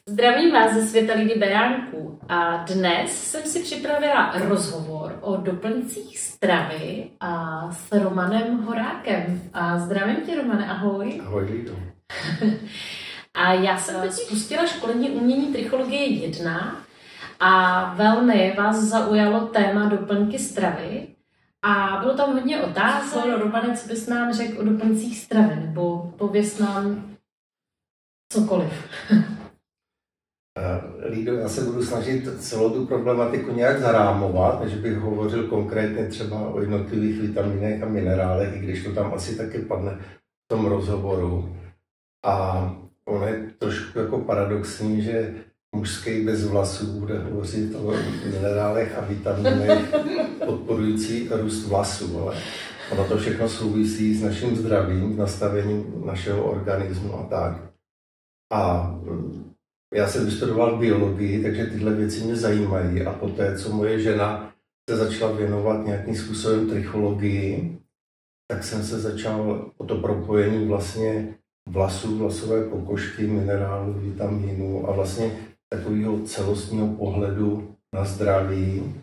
Zdravím vás ze světa Lidy Beránků a dnes jsem si připravila rozhovor o doplňcích stravy a s Romanem Horákem. A zdravím tě, Romane, ahoj. Ahoj, Lido. A já jsem teď spustila školení umění trichologie 1 a velmi vás zaujalo téma doplňky stravy. A bylo tam hodně otázek. Romane, co bys nám řekl o doplňcích stravy, nebo pověz nám cokoliv. Lido, já se budu snažit celou tu problematiku nějak zarámovat, než bych hovořil konkrétně třeba o jednotlivých vitaminech a minerálech, i když to tam asi taky padne v tom rozhovoru. A ono je trošku jako paradoxní, že mužský bez vlasů bude hovořit o minerálech a vitaminech podporující růst vlasů, ale ono to všechno souvisí s naším zdravím, nastavením našeho organismu a tak. A já jsem vystudoval biologii, takže tyhle věci mě zajímají a poté, co moje žena se začala věnovat nějakým způsobem trichologii, tak jsem se začal o to propojení vlastně vlasů, vlasové pokožky, minerálů, vitamínů a vlastně takového celostního pohledu na zdraví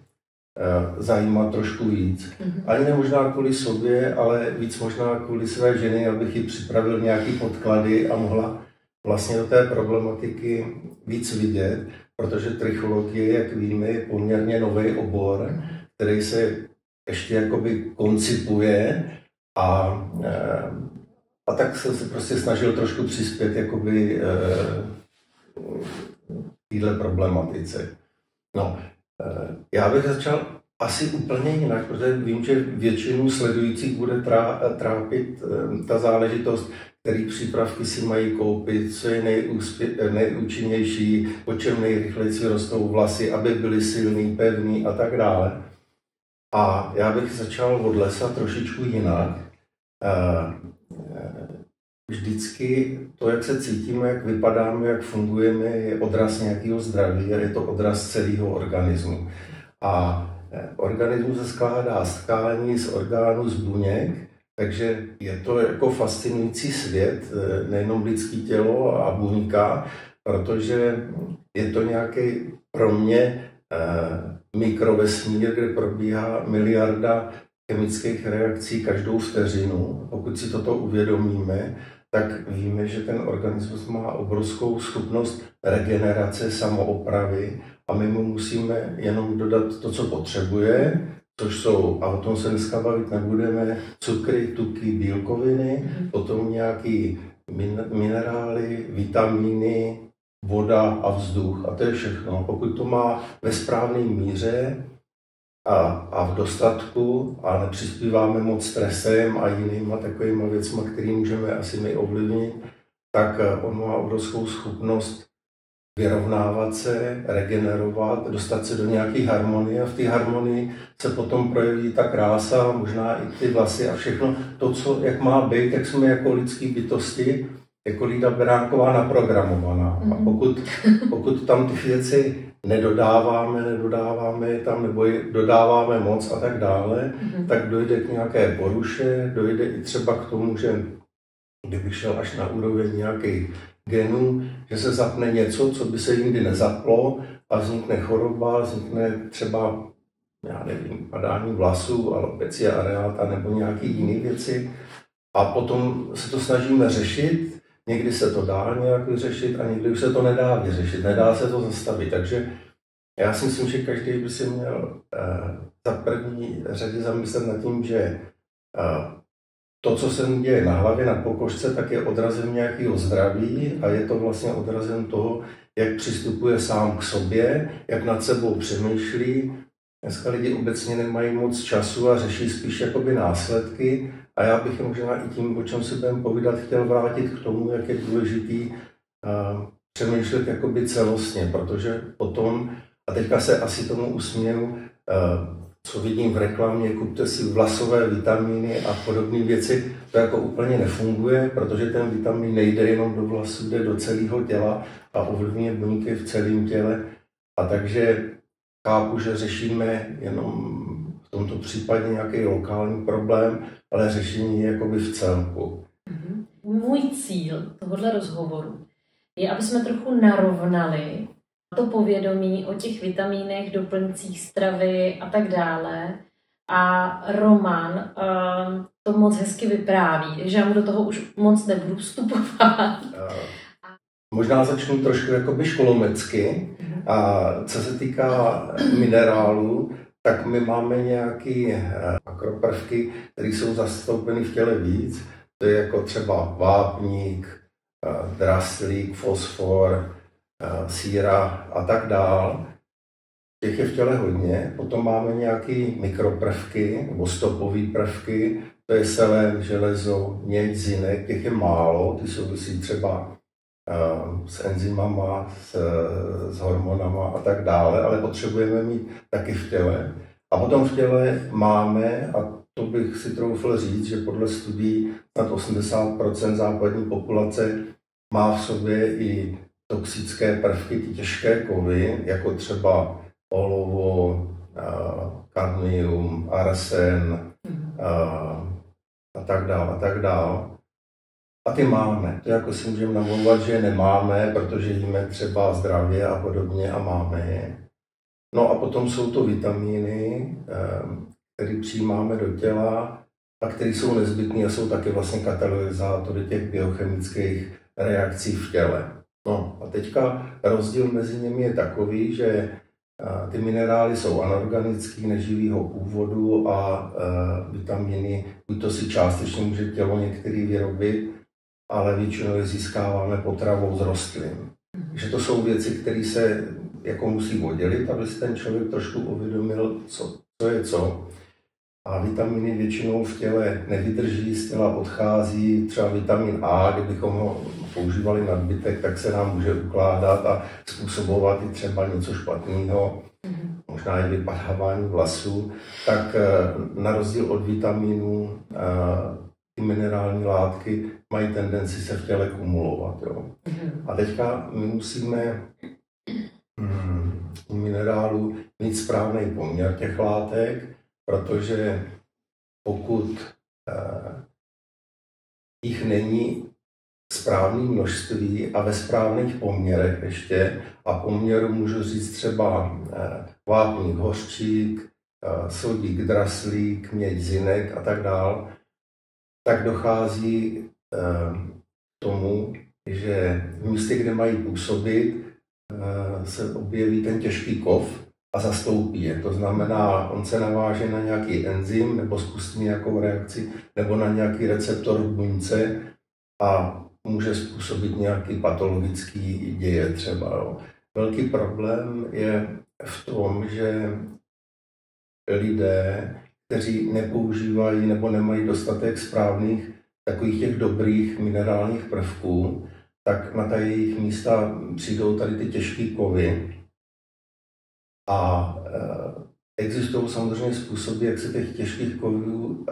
zajímat trošku víc. Ani ne možná kvůli sobě, ale víc možná kvůli své ženy, abych jí připravil nějaké podklady a mohla vlastně do té problematiky víc vidět, protože trichologie, jak víme, je poměrně nový obor, který se ještě jakoby koncipuje a tak jsem se prostě snažil trošku přispět jakoby téhle problematice. No, já bych začal asi úplně jinak, protože vím, že většinu sledujících bude trápit ta záležitost, který přípravky si mají koupit, co je nejúčinnější, po čem nejrychleji rostou vlasy, aby byly silný, pevný a tak dále. A já bych začal od lesa trošičku jinak. Vždycky to, jak se cítíme, jak vypadáme, jak fungujeme, je odraz nějakého zdraví a je to odraz celého organismu. A organismus se skládá z tkání, z orgánů, z buněk, takže je to jako fascinující svět, nejenom lidské tělo a buňka, protože je to nějaký pro mě mikrovesmír, kde probíhá miliarda chemických reakcí každou vteřinu. Pokud si toto uvědomíme, tak víme, že ten organismus má obrovskou schopnost regenerace, samoopravy a my mu musíme jenom dodat to, co potřebuje, což jsou, a o tom se dneska bavit nebudeme, cukry, tuky, bílkoviny, potom nějaký minerály, vitamíny, voda a vzduch. A to je všechno. Pokud to má ve správné míře a v dostatku a nepřispíváme moc stresem a jinýma takovýma věcma, které můžeme asi my ovlivnit, tak on má obrovskou schopnost vyrovnávat se, regenerovat, dostat se do nějaké harmonie a v té harmonii se potom projeví ta krása, možná i ty vlasy a všechno to, co, jak má být, jak jsme jako lidský bytosti, jako Lida Beránková naprogramovaná. A pokud tam ty věci nedodáváme tam, nebo dodáváme moc a tak dále, tak dojde k nějaké poruše, dojde i třeba k tomu, že kdybych šel až na úroveň nějakých genů, že se zapne něco, co by se nikdy nezaplo a vznikne choroba, vznikne třeba, já nevím, padání vlasů, alopecia areata nebo nějaké jiné věci. A potom se to snažíme řešit, někdy se to dá nějak vyřešit a někdy už se to nedá vyřešit, nedá se to zastavit. Takže já si myslím, že každý by si měl za první řadě zamyslet nad tím, že to, co se mu děje na hlavě, na pokožce, tak je odrazem nějakého zdraví a je to vlastně odrazem toho, jak přistupuje sám k sobě, jak nad sebou přemýšlí. Dneska lidi obecně nemají moc času a řeší spíš jakoby následky a já bych možná i tím, o čem si budeme povídat, chtěl vrátit k tomu, jak je důležitý přemýšlet jakoby celostně, protože potom, a teďka se asi tomu usměju, co vidím v reklamě, kupte si vlasové vitamíny a podobné věci, to jako úplně nefunguje, protože ten vitamin nejde jenom do vlasů, jde do celého těla a ovlivňuje buňky v celém těle. A takže chápu, že řešíme jenom v tomto případě nějaký lokální problém, ale řešení je jakoby v celku. Můj cíl tohoto rozhovoru je, aby jsme trochu narovnali to povědomí o těch vitamínech, doplňcích stravy a tak dále. A Roman to moc hezky vypráví, takže já mu do toho už moc nebudu vstupovat. Možná začnu trošku jakoby školomecky. A co se týká minerálů, tak my máme nějaké makroprvky, které jsou zastoupeny v těle víc. To je jako třeba vápník, draslík, fosfor, síra a tak dál. Těch je v těle hodně. Potom máme nějaké mikroprvky nebo stopové prvky. To je selen, železo, měď, zinek. Těch je málo. Ty souvisí třeba s enzymama, s hormonama a tak dále, ale potřebujeme mít taky v těle. A potom v těle máme, a to bych si troufl říct, že podle studií nad 80% západní populace má v sobě i toxické prvky, ty těžké kovy, jako třeba olovo, kadmium, arsen a tak dále. A ty máme. To jako si můžeme namlouvat, že je nemáme, protože jíme třeba zdravě a podobně a máme je. No a potom jsou to vitamíny, které přijímáme do těla a které jsou nezbytné a jsou taky vlastně katalyzátory těch biochemických reakcí v těle. No a teďka rozdíl mezi nimi je takový, že ty minerály jsou anorganický, neživýho původu a vitamíny, buď to si částečně může tělo některý vyrobit, ale většinou je získáváme potravou z rostlin. Takže to jsou věci, které se jako musí oddělit, aby si ten člověk trošku uvědomil, co je co. A vitamíny většinou v těle nevydrží, z těla odchází, třeba vitamin A, kdybychom ho používali nadbytek, tak se nám může ukládat a způsobovat i třeba něco špatného, možná i vypadávání vlasů. Tak na rozdíl od vitaminů ty minerální látky mají tendenci se v těle kumulovat. Jo. A teďka my musíme u minerálů mít správný poměr těch látek, protože pokud jich není správné množství a ve správných poměrech ještě, a poměru můžu říct třeba vápník, hořčík, sodík, draslík, měď, zinek a tak dál, tak dochází k tomu, že v místě, kde mají působit, se objeví ten těžký kov a zastoupí je. To znamená, on se naváže na nějaký enzym nebo spustí nějakou reakci nebo na nějaký receptor v buňce a může způsobit nějaký patologický děje třeba. Jo. Velký problém je v tom, že lidé, kteří nepoužívají nebo nemají dostatek správných takových těch dobrých minerálních prvků, tak na ta jejich místa přijdou tady ty těžké kovy. A existují samozřejmě způsoby, jak se těch těžkých kovů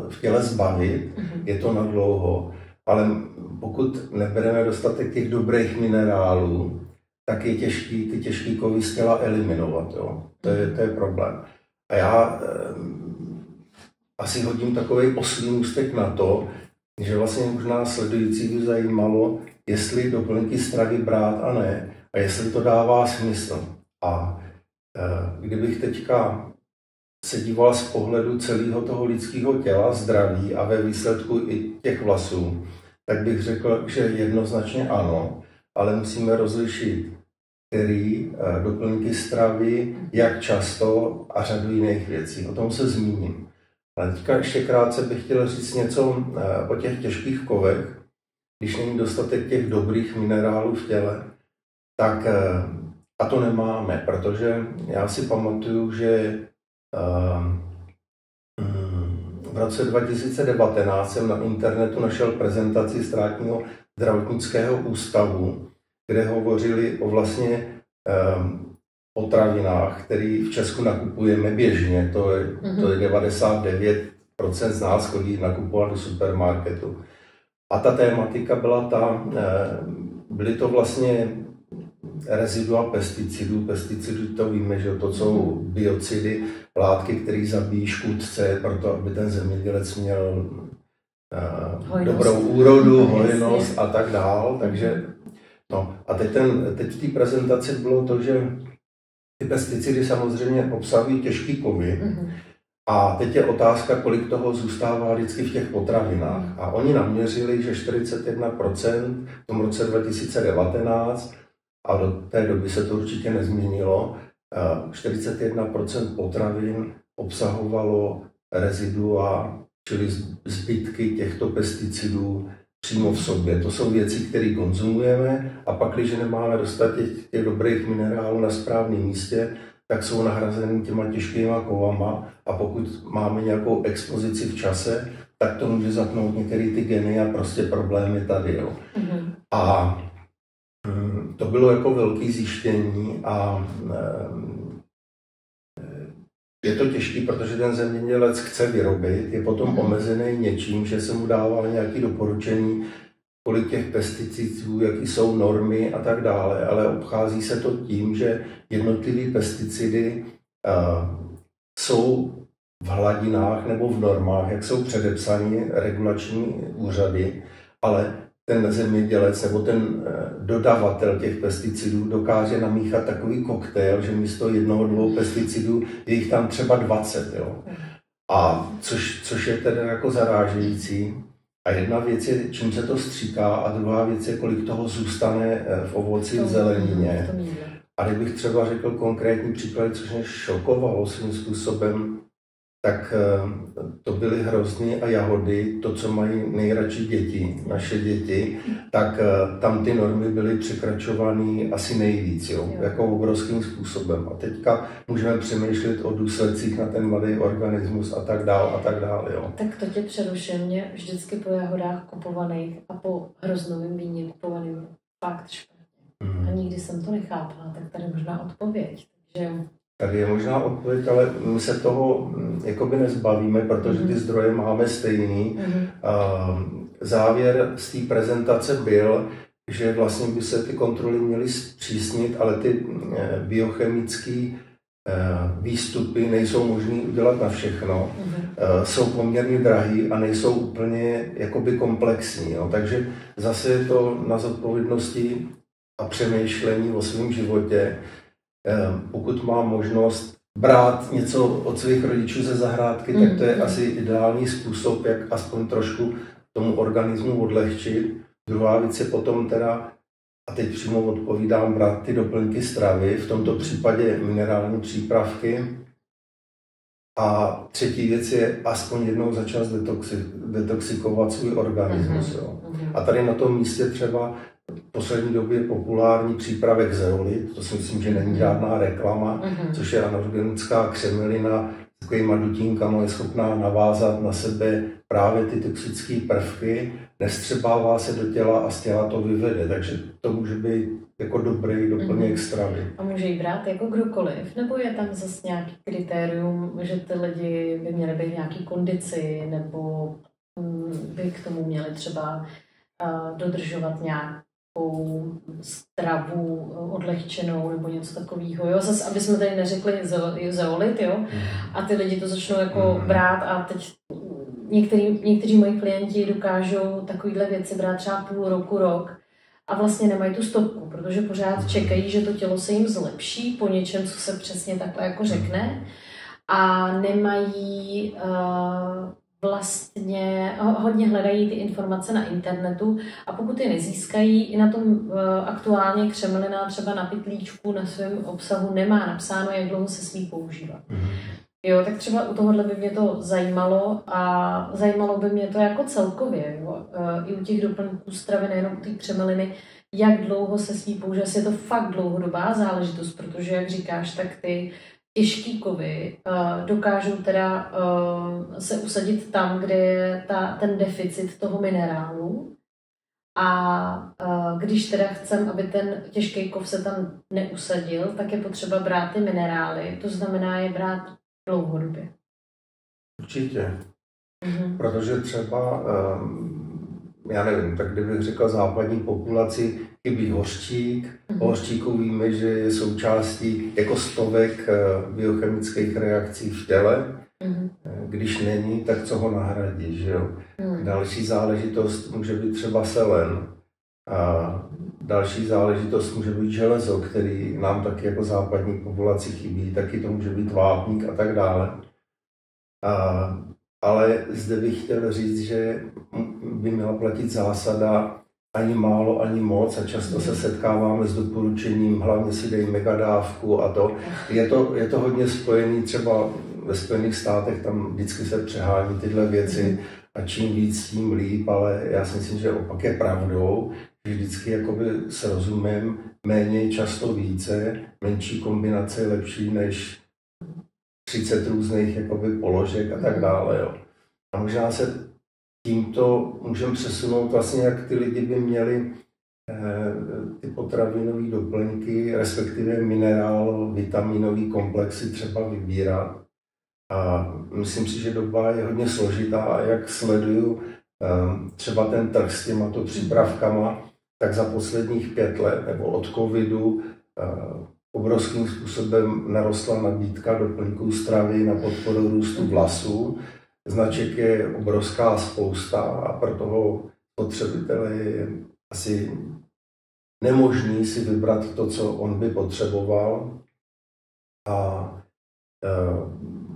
v těle zbavit. Je to na dlouho. Ale pokud nebereme dostatek těch dobrých minerálů, tak je těžký ty těžké kovy z těla eliminovat. Jo. To je problém. A já asi hodím takový oslý můstek na to, že vlastně možná sledující by zajímalo, jestli doplňky stravy brát a ne, a jestli to dává smysl. A kdybych teďka se díval z pohledu celého toho lidského těla, zdraví a ve výsledku i těch vlasů, tak bych řekl, že jednoznačně ano, ale musíme rozlišit, který doplňky stravy, jak často a řadu jiných věcí. O tom se zmíním. Ale teďka ještě krátce bych chtěl říct něco o těch těžkých kovech. Když není dostatek těch dobrých minerálů v těle, tak a to nemáme, protože já si pamatuju, že v roce 2019 jsem na internetu našel prezentaci Státního zdravotnického ústavu, kde hovořili o vlastně potravinách, které v Česku nakupujeme běžně. To je 99% z nás chodí nakupovat do supermarketu. A ta tématika byla byly to vlastně rezidua pesticidů. Pesticidy to víme, že to jsou biocidy, látky, které zabíjí škůdce, proto aby ten zemědělec měl dobrou úrodu, hojnost a tak dál. Takže No a teď v té prezentaci bylo to, že ty pesticidy samozřejmě obsahují těžký kovy. A teď je otázka, kolik toho zůstává vždycky v těch potravinách. A oni naměřili, že 41% v tom roce 2019, a do té doby se to určitě nezměnilo, 41% potravin obsahovalo rezidua, čili zbytky těchto pesticidů přímo v sobě. To jsou věci, které konzumujeme, a pak, když nemáme dostatek těch dobrých minerálů na správném místě, tak jsou nahrazeny těma těžkýma kovama, a pokud máme nějakou expozici v čase, tak to může zapnout některé ty geny a prostě problémy tady. Jo. A to bylo jako velké zjištění a je to těžké, protože ten zemědělec chce vyrobit, je potom omezený něčím, že se mu dává nějaké doporučení, kolik těch pesticidů, jaký jsou normy a tak dále, ale obchází se to tím, že jednotlivé pesticidy jsou v hladinách nebo v normách, jak jsou předepsané regulační úřady, ale ten zemědělec nebo ten dodavatel těch pesticidů dokáže namíchat takový koktejl, že místo 1-2 pesticidů je jich tam třeba 20. Jo? A což je tedy jako zarážející. A jedna věc je, čím se to stříká, a druhá věc je, kolik toho zůstane v ovoci, v zelenině. A kdybych třeba řekl konkrétní příklad, což mě šokovalo svým způsobem, tak to byly hrozny a jahody, to, co mají nejradši děti, naše děti, tak tam ty normy byly překračovány asi nejvíc, jo, jako obrovským způsobem. A teďka můžeme přemýšlet o důsledcích na ten mladý organismus a tak dále, jo. Tak to tě přeruším, mě vždycky po jahodách kupovaných a po hroznovém víně kupovaným fakt špatně. A nikdy jsem to nechápala, tak tady možná odpověď. Takže... Tady je možná odpověď, ale my se toho jakoby nezbavíme, protože ty zdroje máme stejný. Závěr z té prezentace byl, že vlastně by se ty kontroly měly zpřísnit, ale ty biochemické výstupy nejsou možné udělat na všechno. Jsou poměrně drahý a nejsou úplně jakoby komplexní. Jo. Takže zase je to na zodpovědnosti a přemýšlení o svém životě. Pokud mám možnost brát něco od svých rodičů ze zahrádky, tak to je asi ideální způsob, jak aspoň trošku tomu organismu odlehčit. Druhá věc je potom teda, a teď přímo odpovídám, brát ty doplňky stravy, v tomto případě minerální přípravky. A třetí věc je aspoň jednou za čas detoxikovat svůj organismus. Jo. A tady na tom místě třeba v poslední době je populární přípravek zeolit, to si myslím, že není žádná reklama, což je anorganická křemelina, s takovýma dutínkama je schopná navázat na sebe právě ty toxické prvky, nestřebává se do těla a z těla to vyvede, takže to může být jako dobrý doplněk stravy. A může jí brát jako kdokoliv, nebo je tam zase nějaký kritérium, že ty lidi by měly být nějaký kondici, nebo by k tomu měli třeba dodržovat nějakou stravu odlehčenou nebo něco takového, jo, zase, aby jsme tady neřekli zeolit, jo, a ty lidi to začnou jako brát a teď někteří moji klienti dokážou takovýhle věci brát třeba půl roku, rok a vlastně nemají tu stopku, protože pořád čekají, že to tělo se jim zlepší po něčem, co se přesně takhle jako řekne a nemají vlastně hodně hledají ty informace na internetu a pokud je nezískají, i na tom aktuálně křemelina třeba na pytlíčku na svém obsahu nemá napsáno, jak dlouho se smí používat. Jo, tak třeba u tohohle by mě to zajímalo a zajímalo by mě to jako celkově, jo, i u těch doplňků stravy, nejenom u té křemeliny, jak dlouho se smí používat. Je to fakt dlouhodobá záležitost, protože, jak říkáš, tak ty těžký kovy dokážou teda se usadit tam, kde je ten deficit toho minerálu. A když teda chcem, aby ten těžký kov se tam neusadil, tak je potřeba brát ty minerály. To znamená je brát dlouhodobě. Určitě. Protože třeba, já nevím, tak kdybych řekl západní populaci, chybí hořčík. O hořčíku víme, že je součástí jako stovek biochemických reakcí v těle. Když není, tak co ho nahradí, že jo? Další záležitost může být třeba selen. A Další záležitost může být železo, který nám taky jako západní populaci chybí, taky to může být vápník a tak dále. Ale zde bych chtěl říct, že by měla platit zásada ani málo, ani moc a často se setkáváme s doporučením, hlavně si dej megadávku a to. Je to hodně spojený, třeba ve Spojených státech, tam vždycky se přehání tyhle věci a čím víc, tím líp, ale já si myslím, že opak je pravdou, že vždycky jakoby s rozumem méně, často více, menší kombinace je lepší než 30 různých jakoby položek a tak dále. Jo. A možná se tímto můžeme přesunout vlastně, jak ty lidi by měli ty potravinové doplňky, respektive vitaminový komplexy třeba vybírat. A myslím si, že doba je hodně složitá a jak sleduju třeba ten trh s těmato přípravkama, tak za posledních 5 let nebo od covidu obrovským způsobem narostla nabídka doplňků stravy na podporu růstu vlasů. Značek je obrovská spousta a pro toho spotřebitele je asi nemožný si vybrat to, co on by potřeboval. A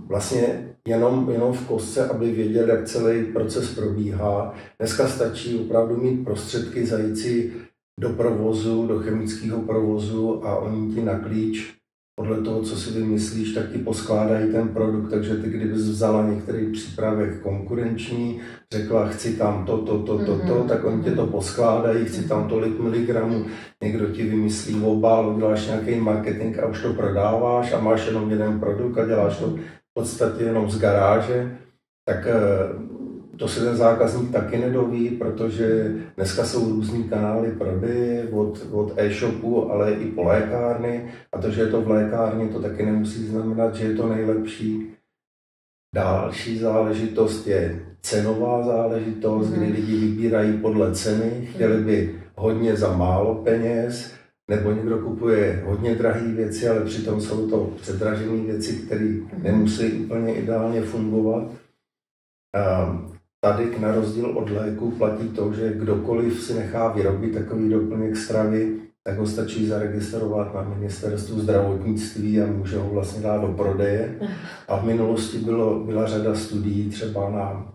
vlastně jenom v kostce, aby věděl, jak celý proces probíhá. Dneska stačí opravdu mít prostředky zajít si do provozu, do chemického provozu a oni ti na klíč podle toho, co si vymyslíš, tak ti poskládají ten produkt, takže ty kdybys vzala některý přípravek konkurenční, řekla, chci tam to, tak oni ti to poskládají, chci tam tolik miligramů, někdo ti vymyslí obal, uděláš nějaký marketing a už to prodáváš a máš jenom jeden produkt a děláš to v podstatě jenom z garáže, tak to si ten zákazník taky nedoví, protože dneska jsou různý kanály prodeje od e-shopu, ale i po lékárny. A to, že je to v lékárně, to taky nemusí znamenat, že je to nejlepší. Další záležitost je cenová záležitost, kdy lidi vybírají podle ceny, chtěli by hodně za málo peněz, nebo někdo kupuje hodně drahé věci, ale přitom jsou to předražené věci, které nemusí úplně ideálně fungovat. Tady na rozdíl od léku platí to, že kdokoliv si nechá vyrobit takový doplněk stravy, tak ho stačí zaregistrovat na ministerstvu zdravotnictví a může ho vlastně dát do prodeje. A v minulosti byla řada studií třeba na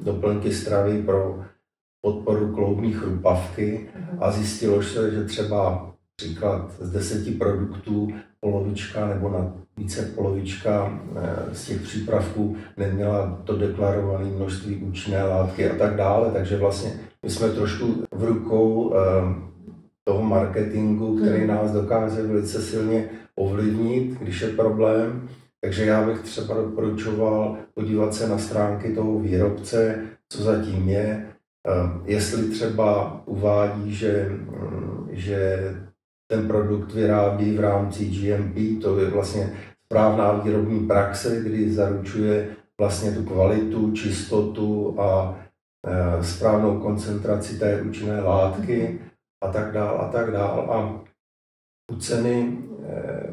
doplňky stravy pro podporu kloubní chrupavky a zjistilo se, že třeba příklad z 10 produktů polovička nebo více polovička z těch přípravků neměla to deklarované množství účinné látky a tak dále. Takže vlastně my jsme trošku v rukou toho marketingu, který nás dokáže velice silně ovlivnit, když je problém. Takže já bych třeba doporučoval podívat se na stránky toho výrobce, co zatím je, jestli třeba uvádí, že ten produkt vyrábí v rámci GMP, to je vlastně správná výrobní praxe, kdy zaručuje vlastně tu kvalitu, čistotu a správnou koncentraci té účinné látky a tak dál a tak dál. A u ceny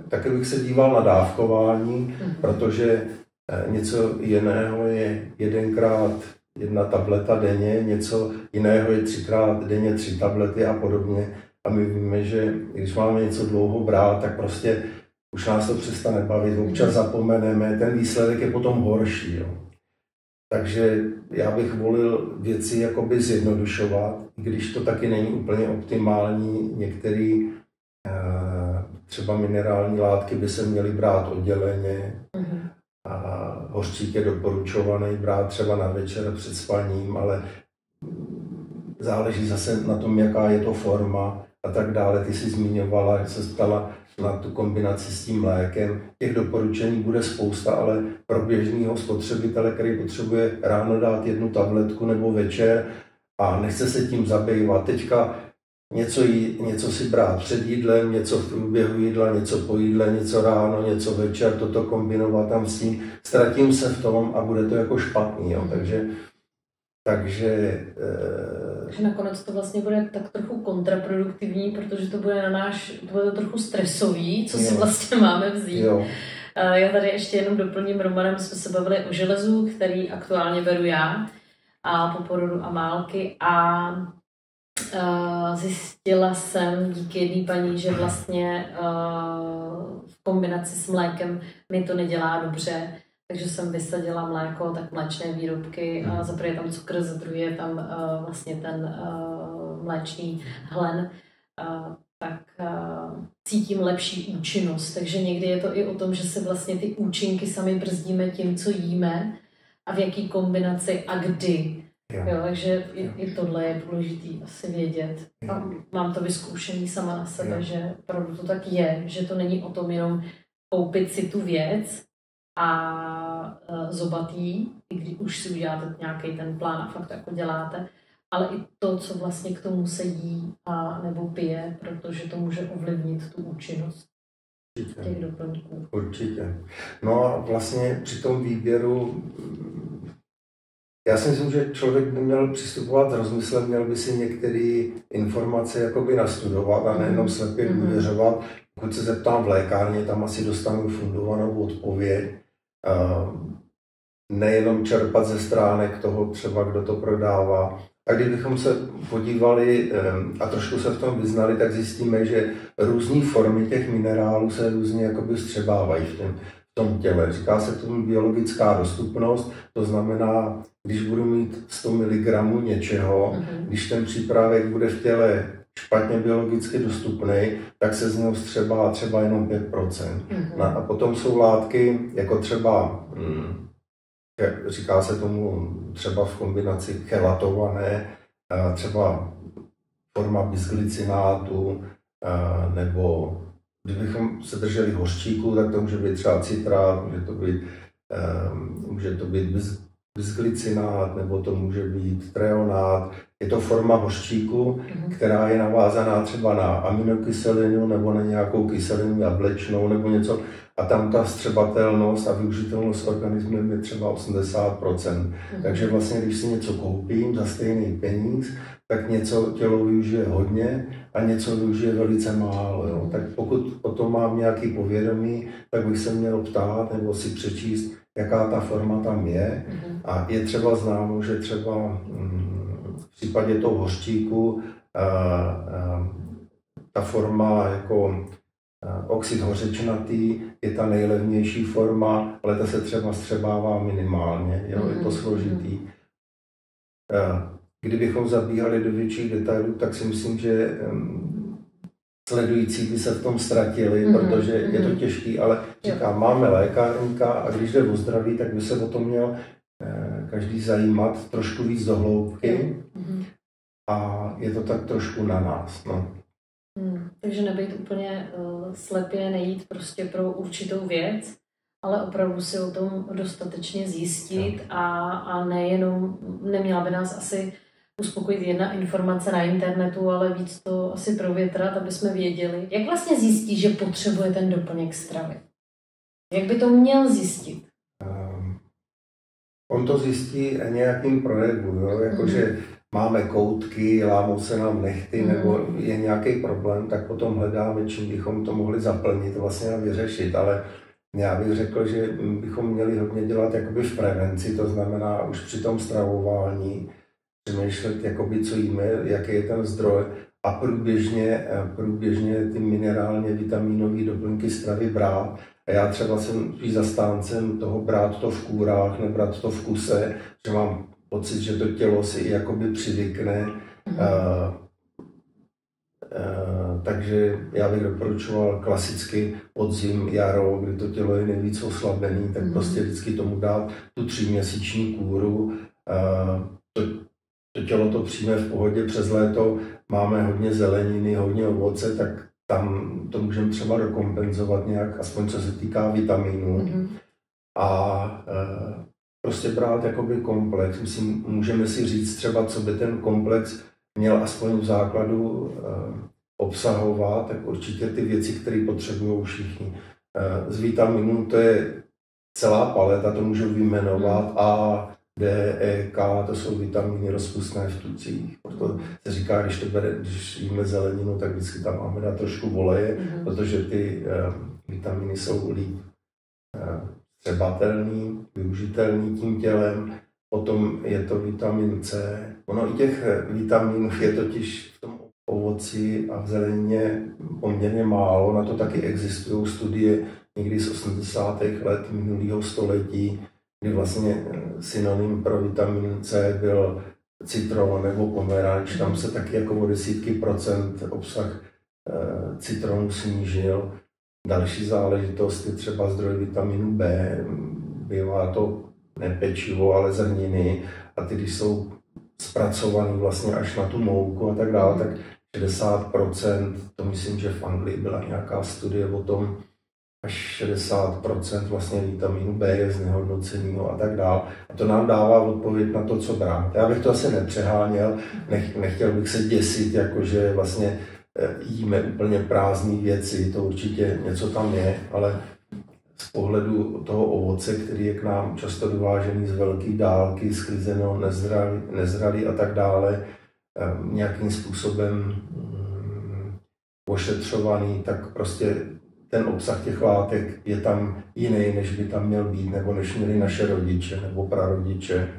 taky bych se díval na dávkování, protože něco jiného je 1 tableta denně, něco jiného je 3krát denně 3 tablety a podobně. A my víme, že když máme něco dlouho brát, tak prostě už nás to přestane bavit, občas zapomeneme, ten výsledek je potom horší. Jo. Takže já bych volil věci jakoby zjednodušovat, když to taky není úplně optimální. Některé třeba minerální látky by se měly brát odděleně. A hořčík je doporučovaný brát třeba na večer před spaním, ale záleží zase na tom, jaká je to forma a tak dále. Ty jsi zmiňovala, že se ptala na tu kombinaci s tím lékem. Těch doporučení bude spousta, ale pro běžného spotřebitele, který potřebuje ráno dát 1 tabletku nebo večer a nechce se tím zabývat, teďka něco si brát před jídlem, něco v průběhu jídla, něco po jídle, něco ráno, něco večer, toto kombinovat tam s tím, ztratím se v tom a bude to jako špatný. Jo. Takže nakonec to vlastně bude tak trochu kontraproduktivní, protože to bude bude to trochu stresový, co si vlastně máme vzít. Jo. Já tady ještě jenom doplním, Romanem jsme se bavili o železu, který aktuálně beru já, a po porodu Amálky a Zjistila jsem díky jedné paní, že vlastně v kombinaci s mlékem mi to nedělá dobře, takže jsem vysadila mléko, tak mléčné výrobky, za prvé je tam cukr, za druhé je tam vlastně ten mléčný hlen, tak cítím lepší účinnost. Takže někdy je to i o tom, že se vlastně ty účinky sami brzdíme tím, co jíme a v jaký kombinaci a kdy. Jo, takže i tohle je důležitý asi vědět. A mám to vyzkoušený sama na sebe, že opravdu to tak je, že to není o tom jenom koupit si tu věc a zobat jí, i když už si uděláte nějaký ten plán a fakt jako děláte, ale i to, co vlastně k tomu se jí a nebo pije, protože to může ovlivnit tu účinnost těch doplňků. Určitě. No a vlastně při tom výběru já si myslím, že člověk by měl přistupovat s rozmyslem, měl by si některé informace jakoby nastudovat a nejenom slepě důvěřovat. Pokud se zeptám v lékárně, tam asi dostanu fundovanou odpověď. Nejenom čerpat ze stránek toho třeba, kdo to prodává. A kdybychom se podívali a trošku se v tom vyznali, tak zjistíme, že různé formy těch minerálů se různě jakoby vstřebávají v tom těle. Říká se tomu biologická dostupnost, to znamená, když budu mít 100 mg něčeho, když ten přípravek bude v těle špatně biologicky dostupný, tak se z něho vstřebá třeba jenom 5%. A potom jsou látky, jako třeba, říká se tomu třeba v kombinaci chelatované, třeba forma bisglicinátu, nebo kdybychom se drželi hořčíku, tak to může být třeba citrát, může to být bisglicinát, nebo to může být treonát. Je to forma hořčíku, která je navázaná třeba na aminokyselinu nebo na nějakou kyselinu jablečnou nebo něco. A tam ta vstřebatelnost a využitelnost organismem je třeba 80%. Takže vlastně, když si něco koupím za stejný peníz, tak něco tělo využije hodně a něco využije velice málo. Jo. Tak pokud o tom mám nějaký povědomí, tak bych se měl ptát nebo si přečíst, jaká ta forma tam je. A je třeba známo, že třeba v případě toho hořčíku ta forma jako oxid hořečnatý je ta nejlevnější forma, ale ta se třeba vstřebává minimálně, jo, je to složitý. Kdybychom zabíhali do větších detailů, tak si myslím, že sledující by se v tom ztratili, protože je to těžký, ale říkám, máme lékárníka a když jde o zdraví, tak by se o tom měl každý zajímat trošku víc do hloubky a je to tak trošku na nás. No. Takže nebejt úplně slepě, nejít prostě pro určitou věc, ale opravdu si o tom dostatečně zjistit a nejenom, neměla by nás asi uspokojit jedna informace na internetu, ale víc to asi provětrat, aby jsme věděli. Jak vlastně zjistí, že potřebuje ten doplněk stravy? Jak by to měl zjistit? On to zjistí nějakým projevu, jo? Jakože máme koutky, lámou se nám nechty, nebo je nějaký problém, tak potom hledáme, čím bychom to mohli zaplnit vlastně a vyřešit, ale já bych řekl, že bychom měli hodně dělat jakoby v prevenci, to znamená už při tom stravování, přemýšlet, jakoby, co jíme, jaký je ten zdroj a průběžně ty minerálně vitaminové doplňky stravy brát. A já třeba jsem zastáncem toho brát to v kůrách, nebrat to v kuse, že mám pocit, že to tělo si jakoby přivykne. Takže já bych doporučoval klasicky podzim, jaro, kdy to tělo je nejvíc oslabený, tak prostě vždycky tomu dát tu 3měsíční kůru. To tělo to přijme v pohodě, přes léto máme hodně zeleniny, hodně ovoce, tak tam to můžeme třeba dokompenzovat nějak, aspoň co se týká vitaminů. A prostě brát jakoby komplex. Myslím, můžeme si říct třeba, co by ten komplex měl aspoň v základu obsahovat, tak určitě ty věci, které potřebují všichni. Z vitaminů to je celá paleta, to můžu vyjmenovat, A, D, E, K, to jsou vitamíny rozpustné v tucích. Proto se říká, když jíme zeleninu, tak vždycky tam máme dát trošku oleje, protože ty vitamíny jsou líp vstřebatelný, využitelný tím tělem. potom je to vitamin C. Ono i těch vitaminů je totiž v tom ovoci a v zelenině poměrně málo. Na to taky existují studie někdy z 80. let minulého století, kdy vlastně synonym pro vitamin C byl citron nebo pomeranč. Tam se taky jako o desítky procent obsah citronu snížil. Další záležitost je třeba zdroj vitaminu B. Bývá to ne pečivo, ale zrniny. A ty, když jsou zpracovaný vlastně až na tu mouku a tak dále, tak 60%, to myslím, že v Anglii byla nějaká studie o tom, až 60% vlastně vitamínu B je znehodnoceného a tak dále. A to nám dává odpověď na to, co brát. Já bych to asi nepřeháněl, nechtěl bych se děsit, jakože vlastně jíme úplně prázdné věci, to určitě něco tam je, ale z pohledu toho ovoce, který je k nám často dovážený z velké dálky, sklizeno, nezralý a tak dále, nějakým způsobem ošetřovaný, tak prostě ten obsah těch látek je tam jiný, než by tam měl být, nebo než měli naše rodiče nebo prarodiče.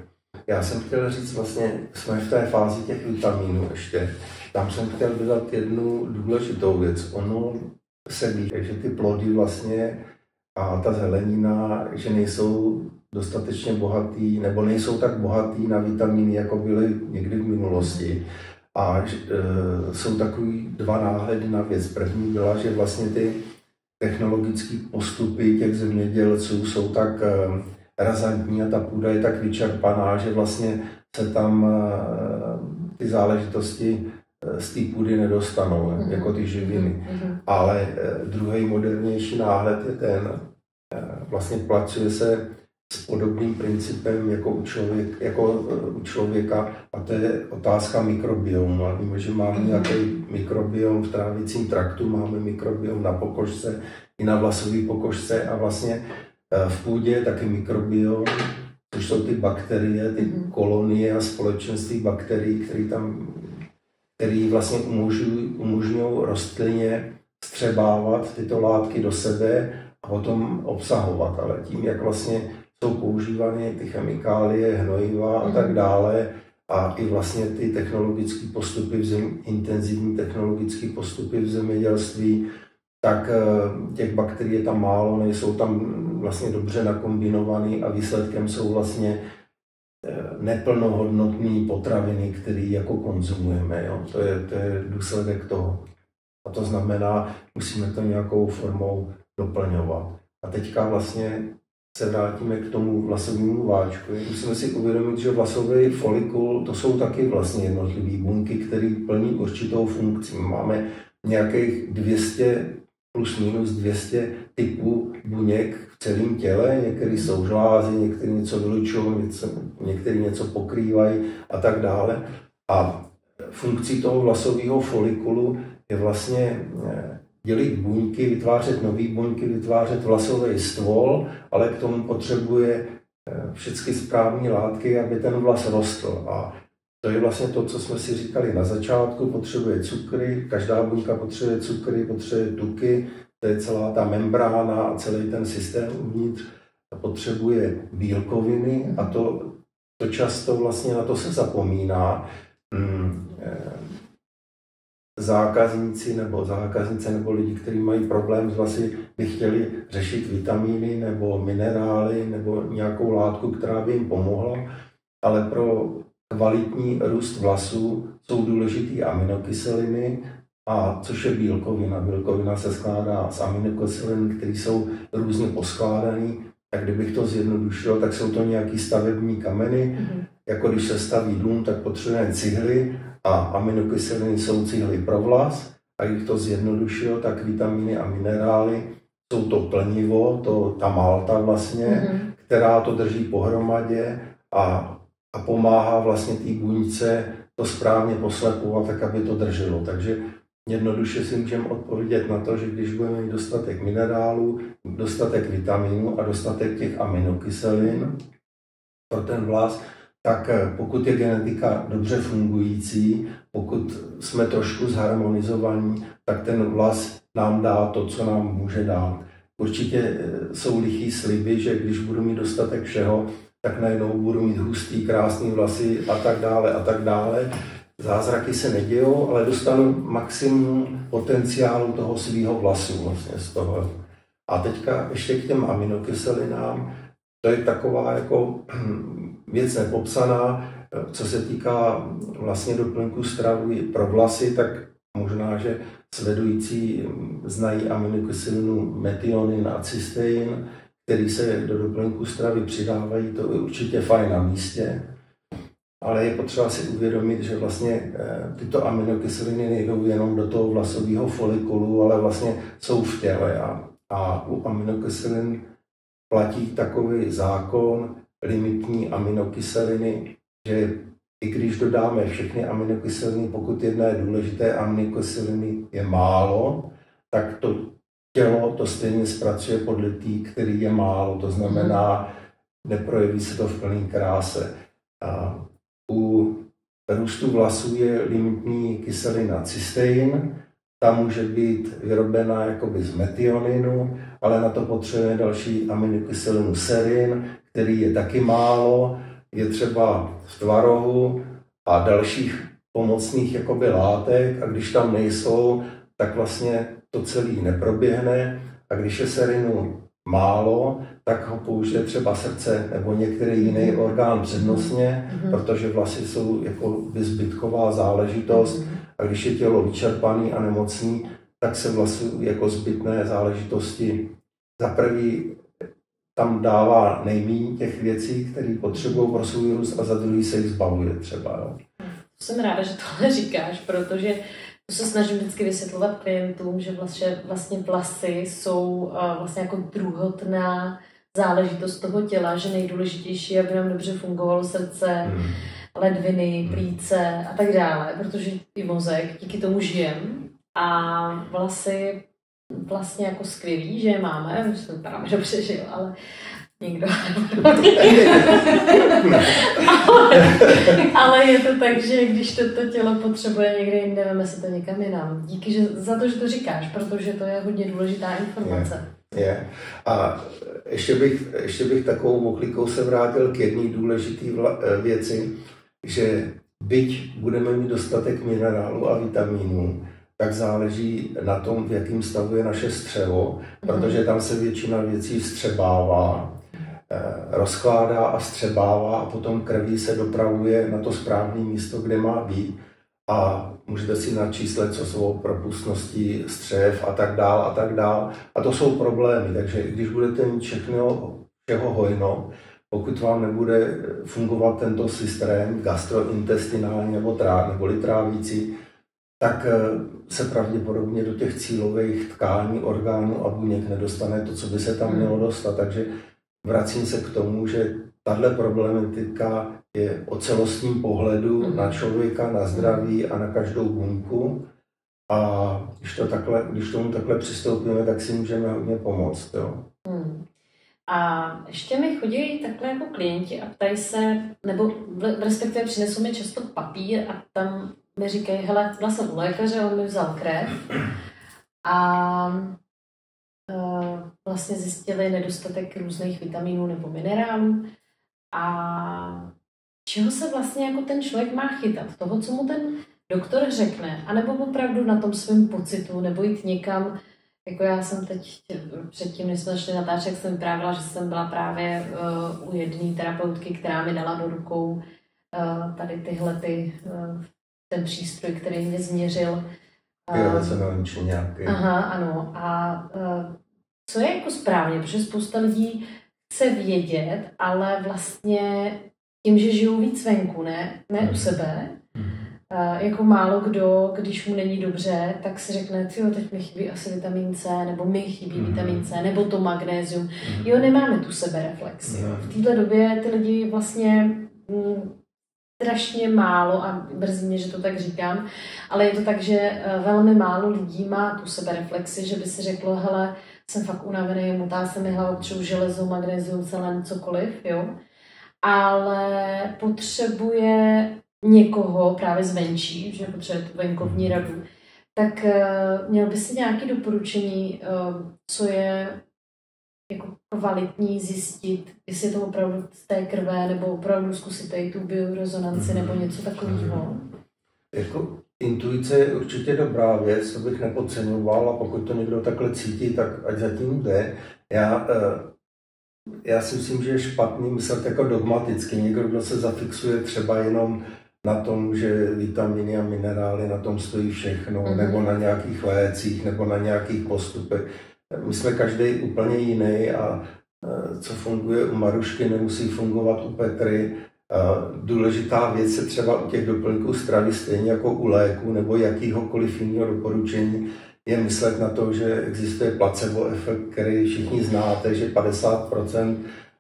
Já jsem chtěl říct, vlastně jsme v té fázi těch vitamínů ještě. Tam jsem chtěl dodat jednu důležitou věc. Ono se ví, že ty plody vlastně a ta zelenina, že nejsou dostatečně bohatý, nebo nejsou tak bohatý na vitamíny, jako byly někdy v minulosti. A jsou takový dva náhledy na věc. První byla, že vlastně ty technologické postupy těch zemědělců jsou tak razantní a ta půda je tak vyčerpaná, že vlastně se tam ty záležitosti z té půdy nedostanou, jako ty živiny. Ale druhý modernější náhled je ten, vlastně pracuje se s podobným principem jako u člověka a to je otázka mikrobiomu. A víme, že máme nějaký mikrobiom v trávicím traktu, máme mikrobiom na pokožce i na vlasové pokožce a vlastně v půdě je taky mikrobiom, což jsou ty bakterie, ty kolonie a společenství bakterií, které vlastně umožňují rostlině vstřebávat tyto látky do sebe a potom obsahovat. Ale tím, jak vlastně jsou používány ty chemikálie, hnojiva a tak dále a i vlastně ty technologické postupy, intenzivní technologické postupy v zemědělství, tak těch bakterií je tam málo, nejsou tam vlastně dobře nakombinovaný a výsledkem jsou vlastně neplnohodnotné potraviny, které jako konzumujeme. Jo? To je důsledek toho. A to znamená, musíme to nějakou formou doplňovat. A teďka vlastně se vrátíme k tomu vlasovému váčku. Musíme si uvědomit, že vlasový folikul, to jsou taky vlastně jednotlivé buňky, které plní určitou funkci. Máme nějakých 200 plus minus 200 typů buněk v celém těle. Některé jsou žlázy, některé něco vylučují, některé něco pokrývají a tak dále. A funkcí toho vlasového folikulu je vlastně dělit buňky, vytvářet nové buňky, vytvářet vlasový stvol, ale k tomu potřebuje všechny správné látky, aby ten vlas rostl. A to je vlastně to, co jsme si říkali na začátku, potřebuje cukry, každá buňka potřebuje cukry, potřebuje tuky, to je celá ta membrána a celý ten systém uvnitř. Potřebuje bílkoviny a to často vlastně na to se zapomíná. Zákazníci nebo zákaznice nebo lidi, kteří mají problém s vlasy, by chtěli řešit vitamíny nebo minerály nebo nějakou látku, která by jim pomohla, ale pro kvalitní růst vlasů jsou důležité aminokyseliny, a což je bílkovina. Bílkovina se skládá z aminokyselin, které jsou různě poskládané. Tak kdybych to zjednodušil, tak jsou to nějaké stavební kameny. Jako když se staví dům, tak potřebujeme cihly a aminokyseliny jsou cihly pro vlas. A když to zjednodušil, tak vitamíny a minerály jsou to plnivo, ta malta vlastně, která to drží pohromadě a pomáhá vlastně té buňce to správně poslepovat, tak aby to drželo. Takže jednoduše si můžeme odpovědět na to, že když budeme mít dostatek minerálů, dostatek vitamínů a dostatek těch aminokyselin pro ten vlas, tak pokud je genetika dobře fungující, pokud jsme trošku zharmonizovaní, tak ten vlas nám dá to, co nám může dát. Určitě jsou lichý sliby, že když budu mít dostatek všeho, tak najednou budu mít hustý, krásný vlasy a tak dále a tak dále. Zázraky se nedějou, ale dostanu maximum potenciálu toho svého vlasu vlastně z toho. A teďka ještě k těm aminokyselinám, to je taková jako věc nepopsaná, co se týká vlastně doplňku stravy pro vlasy, tak možná, že sledující znají aminokyselinu metionin a cystein, který se do doplňku stravy přidávají, to je určitě fajn na místě. Ale je potřeba si uvědomit, že vlastně tyto aminokyseliny nejdou jenom do toho vlasového folikulu, ale vlastně jsou v těle. A u aminokyselin platí takový zákon limitní aminokyseliny, že i když dodáme všechny aminokyseliny, pokud jedné důležité aminokyseliny je málo, tak to tělo to stejně zpracuje podle té, který je málo. To znamená, neprojeví se to v plné kráse. A u růstu vlasů je limitní kyselina cystein, ta může být vyrobena jakoby z metioninu, ale na to potřebujeme další aminokyselinu serin, který je taky málo, je třeba v tvarohu a dalších pomocných jakoby látek, a když tam nejsou, tak vlastně to celé neproběhne, a když je serinu málo, tak ho použije třeba srdce nebo některý jiný orgán přednostně, protože vlasy jsou jako zbytková záležitost, a když je tělo vyčerpaný a nemocný, tak se vlasy jako zbytné záležitosti za prvý tam dává nejméně těch věcí, které potřebují pro svůj růst, a za druhý se jich zbavuje třeba. Jo. Jsem ráda, že tohle říkáš, protože to se snažím vždycky vysvětlovat klientům, že vlastně vlasy jsou vlastně jako druhotná záležitost toho těla, že nejdůležitější je, aby nám dobře fungovalo srdce, ledviny, plíce a tak dále, protože i mozek, díky tomu žijem, a vlasy vlastně jako skvělý, že je máme, už to vypadá, že přežil, ale nikdo. ale je to tak, že když to tělo potřebuje někde jinde, veme se to někam jinam. Díky za to, že to říkáš, protože to je hodně důležitá informace. Je. A ještě bych takovou oklikou se vrátil k jedné důležité věci, že byť budeme mít dostatek minerálu a vitamínů, tak záleží na tom, v jakém stavu je naše střevo, protože tam se většina věcí vstřebává, rozkládá a střebává, a potom krví se dopravuje na to správné místo, kde má být. A můžete si načíslet, co jsou propustnosti střev a tak dál a tak dál. A to jsou problémy, takže když budete mít všeho hojno, pokud vám nebude fungovat tento systém gastrointestinální nebo trávící, tak se pravděpodobně do těch cílových tkání, orgánů a buněk nedostane to, co by se tam mělo dostat. Takže vracím se k tomu, že tahle problematika je o celostním pohledu na člověka, na zdraví a na každou buňku. A když tomu takhle přistoupíme, tak si můžeme hodně pomoct. Jo. A ještě mi chodí takhle jako klienti a ptají se, nebo respektive přinesou mi často papír a tam mi říkají, hele, byla jsem u lékaře, on mi vzal krev a vlastně zjistili nedostatek různých vitamínů nebo minerálů. A čeho se vlastně jako ten člověk má chytat? Toho, co mu ten doktor řekne? A nebo opravdu na tom svém pocitu, nebo jít někam, jako já jsem teď předtím, než jsme začali natáčet, jsem vyprávěla, že jsem byla právě u jedné terapeutky, která mi dala do rukou tady ten přístroj, který mě změřil. Nějaký. Aha, ano. A co je jako správně, protože spousta lidí chce vědět, ale vlastně tím, že žijou víc venku, ne u sebe, jako málo kdo, když mu není dobře, tak si řekne, teď mi chybí asi vitamin C, nebo mi chybí vitamin C, nebo to magnézium. Jo, nemáme tu sebereflexi. V této době ty lidi vlastně strašně málo, a brzy mě, že to tak říkám, ale je to tak, že velmi málo lidí má tu sebereflexi, že by si řeklo, hele, jsem fakt unavený, mutá se mi hlava, potřebuji železo, magnézium, selen, cokoliv, jo. Ale potřebuje někoho právě zvenčí, že potřebuje tu venkovní radu, tak měl by si nějaké doporučení, co je jako kvalitní zjistit, jestli je to opravdu z té krve, nebo opravdu zkusit tady tu biorezonanci nebo něco takového? Jako intuice je určitě dobrá věc, to bych nepodceňoval, a pokud to někdo takhle cítí, tak ať zatím jde. Já si myslím, že je špatný myslet jako dogmaticky. Někdo, kdo se zafixuje třeba jenom na tom, že vitaminy a minerály na tom stojí všechno, nebo na nějakých lécích, nebo na nějakých postupech. My jsme každý úplně jiný a co funguje u Marušky, nemusí fungovat u Petry. Důležitá věc je třeba u těch doplňků stravy, stejně jako u léku nebo jakýhokoliv jiného doporučení, je myslet na to, že existuje placebo efekt, který všichni znáte, že 50%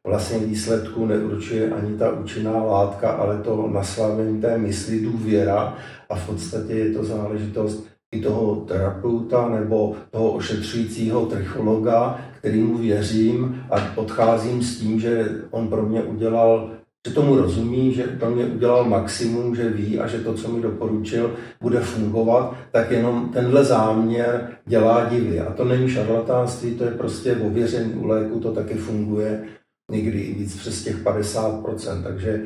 vlastně výsledků neurčuje ani ta účinná látka, ale to naslavení té mysli, důvěra, a v podstatě je to záležitost i toho terapeuta nebo toho ošetřujícího trichologa, kterýmu věřím a odcházím s tím, že on pro mě udělal, že tomu rozumí, že pro mě udělal maximum, že ví a že to, co mi doporučil, bude fungovat, tak jenom tenhle záměr dělá divy. A to není šarlatánství, to je prostě ověření u léku, to taky funguje někdy i víc přes těch 50%. Takže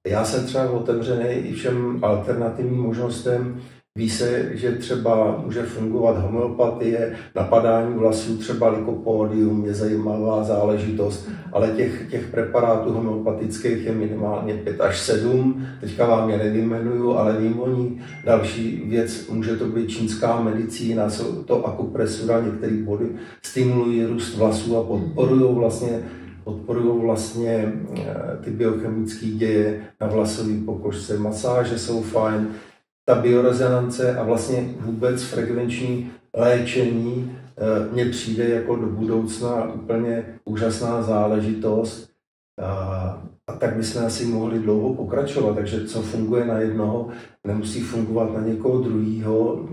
já jsem třeba otevřený i všem alternativním možnostem. Ví se, že třeba může fungovat homeopatie, napadání vlasů, třeba Lycopodium je zajímavá záležitost, ale těch preparátů homeopatických je minimálně 5 až 7. Teďka vám je nevyjmenuju, ale vím o ní. Další věc, může to být čínská medicína, jsou to akupresura, některé body stimulují růst vlasů a podporují vlastně ty biochemické děje na vlasové pokožce. Masáže jsou fajn. Ta biorezonance a vlastně vůbec frekvenční léčení mně přijde jako do budoucna úplně úžasná záležitost. A tak bychom asi mohli dlouho pokračovat. Takže co funguje na jednoho, nemusí fungovat na někoho druhýho.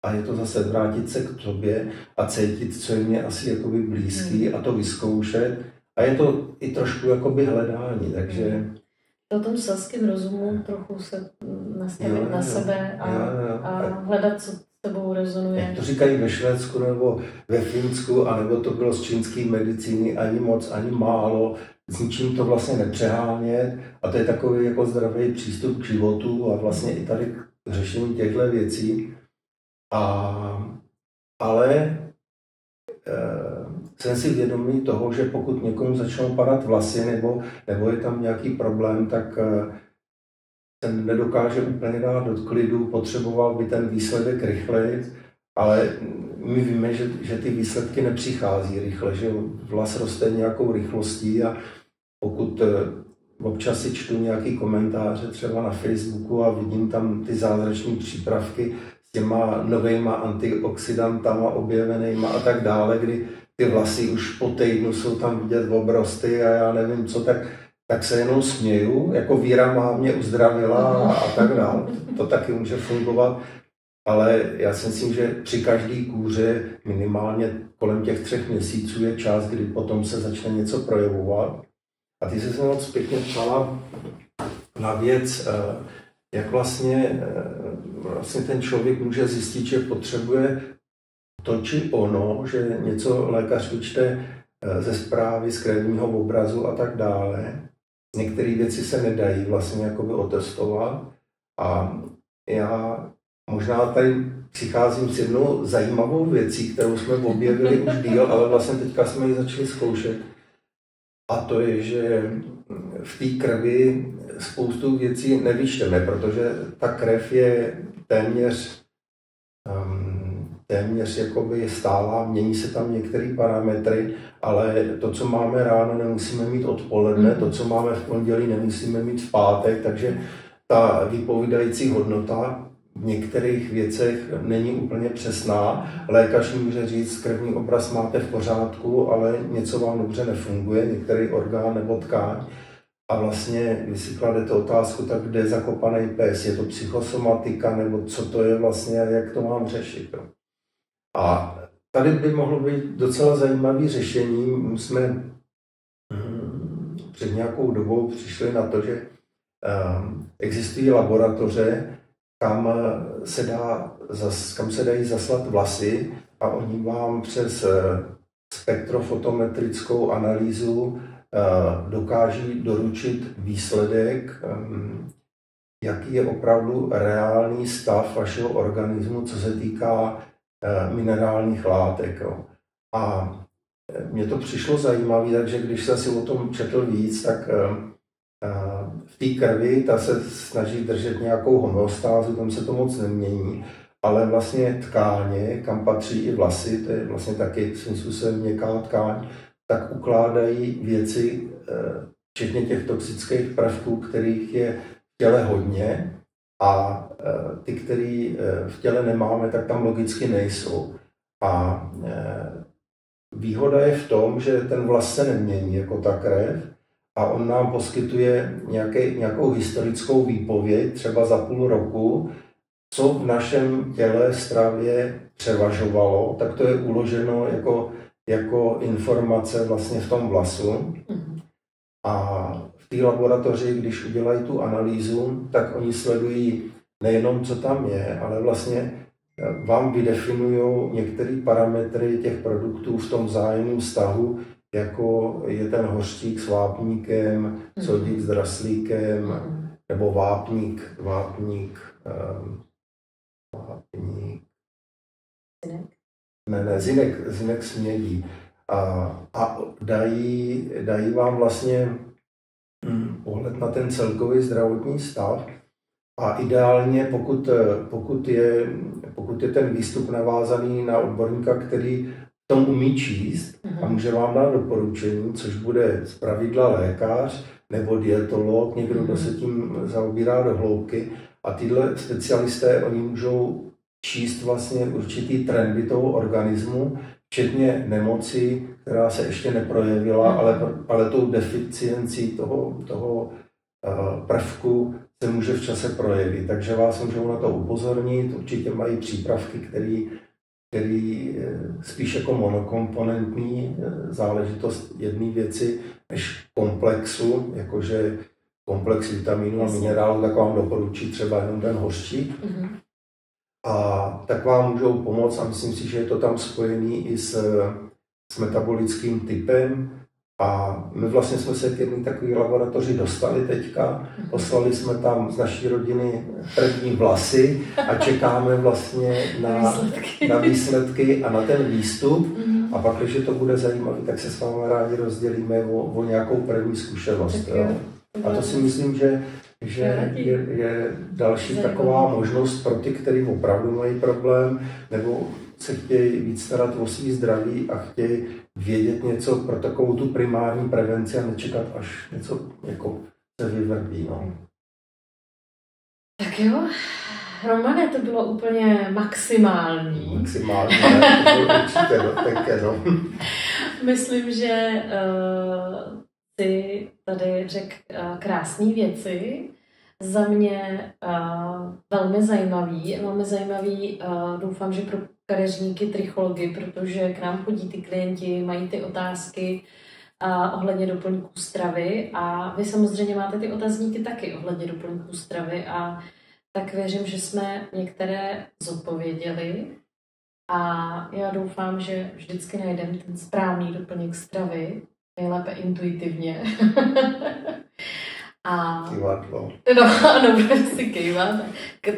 A je to zase vrátit se k sobě a cítit, co je mě asi jakoby blízký, a to vyzkoušet. A je to i trošku jakoby hledání, takže... O tom selském rozumu trochu se nastavit na sebe a hledat, co s tebou rezonuje. Jak to říkají ve Švédsku nebo ve Finsku, anebo to bylo z čínské medicíny, ani moc, ani málo, s ničím to vlastně nepřehánět. A to je takový jako zdravý přístup k životu a vlastně i tady k řešení těchto věcí. Ale jsem si vědomý toho, že pokud někomu začnou padat vlasy nebo je tam nějaký problém, tak ten nedokáže úplně dát do klidu, potřeboval by ten výsledek rychleji, ale my víme, že ty výsledky nepřichází rychle, že vlas roste nějakou rychlostí, a pokud občas si čtu nějaký komentáře třeba na Facebooku a vidím tam ty zázračné přípravky s těma novejma antioxidantama objevenýma a tak dále, kdy ty vlasy už po týdnu jsou tam vidět obrosty a já nevím co, tak se jenom směju, jako víra má mě uzdravila a tak dále. To taky může fungovat, ale já si myslím, že při každý kůře minimálně kolem těch 3 měsíců je čas, kdy potom se začne něco projevovat. A ty jsi se moc pěkně ptala na věc, jak vlastně ten člověk může zjistit, že potřebuje to či ono, že něco lékař vyčte ze zprávy, z krevního obrazu a tak dále. Některé věci se nedají vlastně jakoby otestovat. A já možná tady přicházím s jednou zajímavou věcí, kterou jsme objevili už díl, ale vlastně teďka jsme ji začali zkoušet. A to je, že v té krvi spoustu věcí nevyčteme, protože ta krev je téměř jakoby stálá, mění se tam některé parametry, ale to, co máme ráno, nemusíme mít odpoledne, to, co máme v pondělí, nemusíme mít v pátek, takže ta vypovídající hodnota v některých věcech není úplně přesná. Lékař může říct, krevní obraz máte v pořádku, ale něco vám dobře nefunguje, některý orgán nebo tkáň. A vlastně, když si kladete otázku, tak kde je zakopaný pes, je to psychosomatika, nebo co to je vlastně, jak to mám řešit. A tady by mohlo být docela zajímavé řešení. My jsme před nějakou dobou přišli na to, že existují laboratoře, kam se dají zaslat vlasy a oni vám přes spektrofotometrickou analýzu dokáží doručit výsledek, jaký je opravdu reálný stav vašeho organismu, co se týká minerálních látek. Jo. A mně to přišlo zajímavé, takže když jsem si o tom četl víc, tak v té krvi ta se snaží držet nějakou homeostázu, tam se to moc nemění, ale vlastně tkáně, kam patří i vlasy, to je vlastně taky svým způsobem měkká tkáň, tak ukládají věci, včetně těch toxických prvků, kterých je v těle hodně, a ty, které v těle nemáme, tak tam logicky nejsou. A výhoda je v tom, že ten vlas se nemění jako ta krev a on nám poskytuje nějakou historickou výpověď, třeba za půl roku, co v našem těle, stravě převažovalo, tak to je uloženo jako informace vlastně v tom vlasu. A v té laboratoři, když udělají tu analýzu, tak oni sledují nejenom, co tam je, ale vlastně vám vydefinují některé parametry těch produktů v tom vzájemném vztahu, jako je ten hořčík s vápníkem, sodík s draslíkem, nebo vápník, zinek s mědí. A dají vám vlastně pohled na ten celkový zdravotní stav. A ideálně, pokud je ten výstup navázaný na odborníka, který tom umí číst a může vám dát doporučení, což bude zpravidla lékař nebo dietolog, někdo, kdo se tím zaobírá do hloubky. A tyhle specialisté, oni můžou číst vlastně určitý trendy toho organismu, včetně nemoci, která se ještě neprojevila, ale tou deficiencí toho prvku se může v čase projevit. Takže vás můžou na to upozornit. Určitě mají přípravky, který spíš jako monokomponentní záležitost jedné věci než komplexu, jakože komplex vitamínů a minerálů, tak vám doporučí třeba jenom ten hořčík. A tak vám můžou pomoct a myslím si, že je to tam spojený i s metabolickým typem. A my vlastně jsme se k jedné takové laboratoři dostali teďka. Poslali jsme tam z naší rodiny první vlasy a čekáme vlastně na výsledky a na ten výstup. A pak, když to bude zajímavé, tak se s vámi rádi rozdělíme o nějakou první zkušenost. A to si myslím, že je další taková možnost pro ty, kteří opravdu mají problém nebo se chtějí víc starat o svý zdraví a chtějí vědět něco pro takovou tu primární prevenci a nečekat, až něco jako se vyvrbí. No. Tak jo, Romane, to bylo úplně maximální. Maximální, ne? To bylo určitě také, no. Myslím, že ty tady řekl krásné věci. Za mě velmi zajímavý, doufám, že pro kadeřníky, trichology, protože k nám chodí ty klienti, mají ty otázky ohledně doplňků stravy a vy samozřejmě máte ty otazníky taky ohledně doplňků stravy a tak věřím, že jsme některé zodpověděli a já doufám, že vždycky najdeme ten správný doplněk stravy, nejlépe intuitivně. Kývadlo. No, ano, bude si kývat.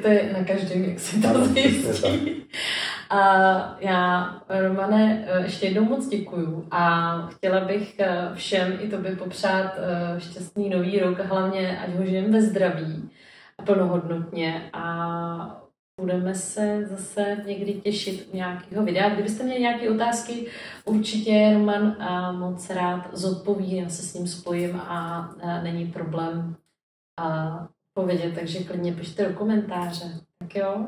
To je na každém, jak si to zjistí. A já, Romane, ještě jednou moc děkuju a chtěla bych všem i tobě popřát šťastný nový rok a hlavně, ať ho žijeme ve zdraví a plnohodnotně a budeme se zase někdy těšit nějakého videa. Kdybyste měli nějaké otázky, určitě Roman moc rád zodpoví, já se s ním spojím a není problém povědět, takže klidně pište do komentáře. Tak jo?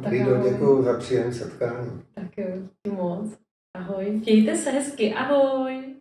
Tak jo, děkuju za příjemné setkání. Tak jo, moc. Ahoj. Mějte se hezky, ahoj.